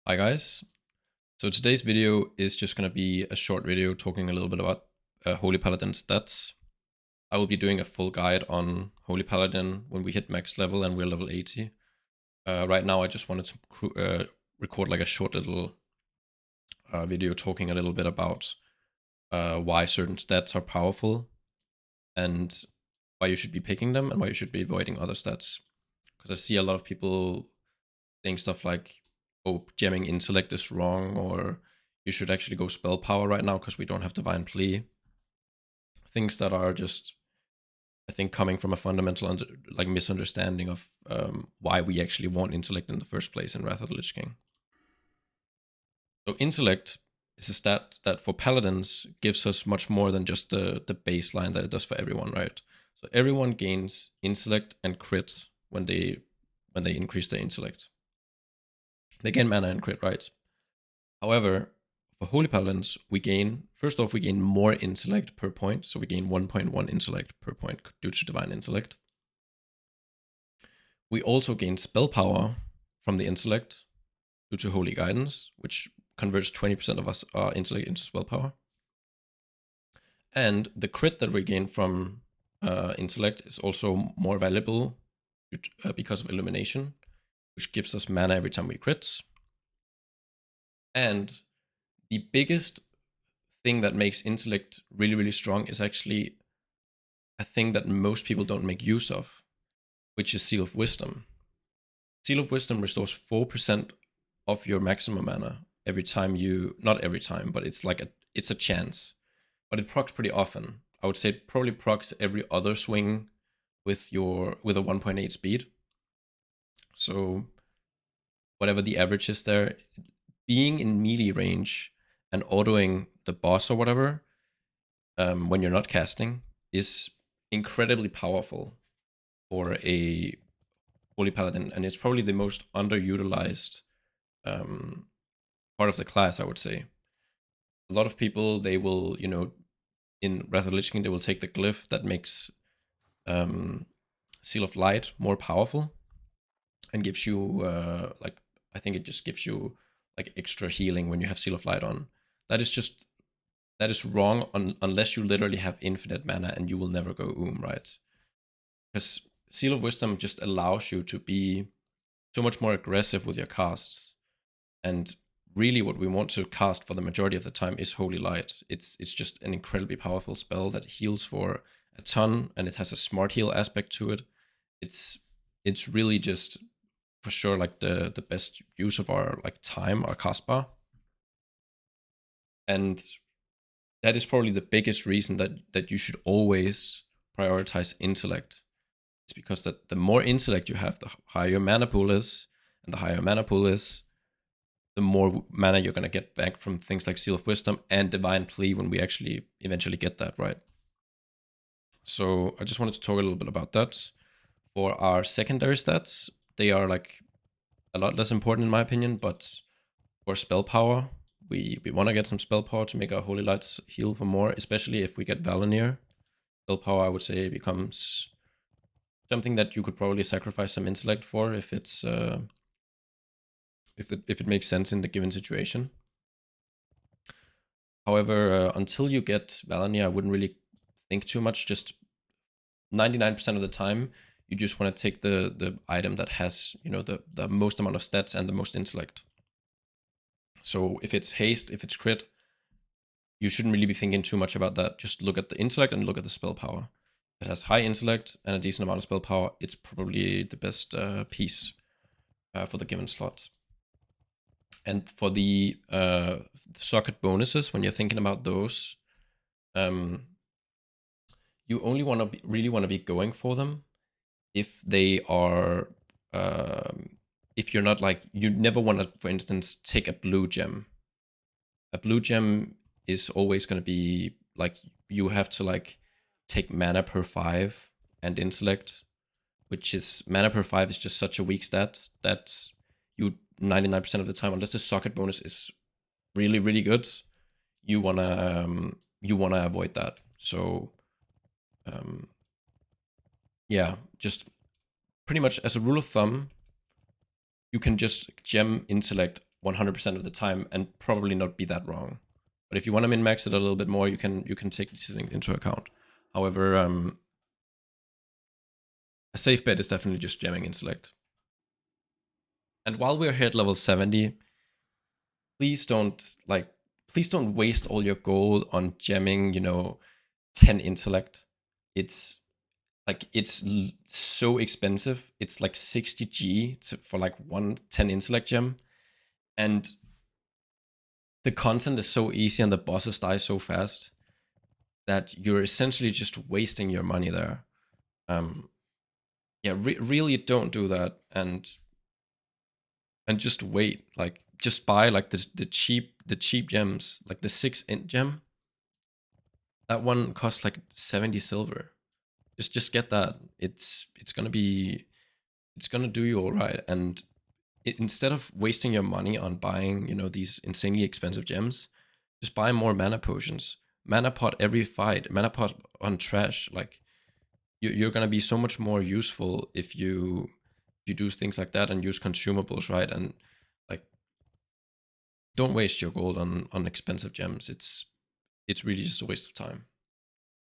Hi guys. So today's video is just going to be a short video talking a little bit about Holy Paladin stats. I will be doing a full guide on Holy Paladin when we hit max level and we're level 80. Right now I just wanted to record like a short little video talking a little bit about why certain stats are powerful and why you should be picking them and why you should be avoiding other stats. Because I see a lot of people saying stuff like, oh, gemming intellect is wrong, or you should actually go spell power right now because we don't have divine plea. Things that are just, I think, coming from a fundamental misunderstanding of why we actually want intellect in the first place in Wrath of the Lich King. So intellect is a stat that for paladins gives us much more than just the baseline that it does for everyone, right? So everyone gains intellect and crit when they increase their intellect. They gain mana and crit, right? However, for Holy Paladins, we gain more intellect per point, so we gain 1.1 intellect per point due to Divine Intellect. We also gain spell power from the intellect due to Holy Guidance, which converts 20% of our intellect into spell power. And the crit that we gain from intellect is also more valuable because of Illumination, which gives us mana every time we crit. And the biggest thing that makes intellect really, really strong is actually a thing that most people don't make use of, which is Seal of Wisdom. Seal of Wisdom restores 4% of your maximum mana every time not every time, but it's a chance. But it procs pretty often. I would say it probably procs every other swing with a 1.8 speed. So whatever the average is there, being in melee range and autoing the boss or whatever when you're not casting is incredibly powerful for a Holy Paladin, and it's probably the most underutilized part of the class, I would say. A lot of people, they will, in Wrath of the Lich King, they will take the glyph that makes Seal of Light more powerful and gives you, I think it just gives you like extra healing when you have Seal of Light on. That is wrong unless you literally have infinite mana and you will never go right? Because Seal of Wisdom just allows you to be so much more aggressive with your casts. And really what we want to cast for the majority of the time is Holy Light. It's just an incredibly powerful spell that heals for a ton, and it has a smart heal aspect to it. It's really just for sure like the best use of our time, our cast bar. And that is probably the biggest reason that you should always prioritize intellect. It's because that the more intellect you have, the higher your mana pool is, and the higher your mana pool is, the more mana you're gonna get back from things like Seal of Wisdom and Divine Plea when we actually eventually get that, right? So I just wanted to talk a little bit about that. For our secondary stats, they are like a lot less important in my opinion, but for spell power, we want to get some spell power to make our Holy Lights heal for more, especially if we get Valinir. Spell power, I would say, becomes something that you could probably sacrifice some intellect for if it's if it makes sense in the given situation. However, until you get Valinir, I wouldn't really think too much. Just 99% of the time, you just want to take the item that has the most amount of stats and the most intellect. So if it's haste, if it's crit, you shouldn't really be thinking too much about that. Just look at the intellect and look at the spell power. If it has high intellect and a decent amount of spell power, it's probably the best piece for the given slot. And for the socket bonuses, when you're thinking about those, you only really want to be going for them if they are, if you're not you never want to, for instance, take a blue gem. A blue gem is always going to be you have to take mana per 5 and intellect, which is mana per 5 is just such a weak stat that you 99% of the time, unless the socket bonus is really, really good, you wanna avoid that. So yeah, just pretty much as a rule of thumb, you can just gem intellect 100% of the time and probably not be that wrong. But if you want to min-max it a little bit more, you can take these things into account. However, a safe bet is definitely just jamming intellect. And while we're here at level 70, please don't waste all your gold on jamming, 10 intellect. It's so expensive. It's like 60G for like 10 intellect gem. And the content is so easy and the bosses die so fast that you're essentially just wasting your money there. Yeah, really don't do that, and just wait. Like, just buy like the cheap gems, like the 6 int gem. That one costs like 70 silver. Just get that. It's gonna do you all right. And instead of wasting your money on buying, these insanely expensive gems, just buy more mana potions. Mana pot every fight. Mana pot on trash. Like, you're gonna be so much more useful if you do things like that and use consumables, right? And like, don't waste your gold on expensive gems. It's really just a waste of time.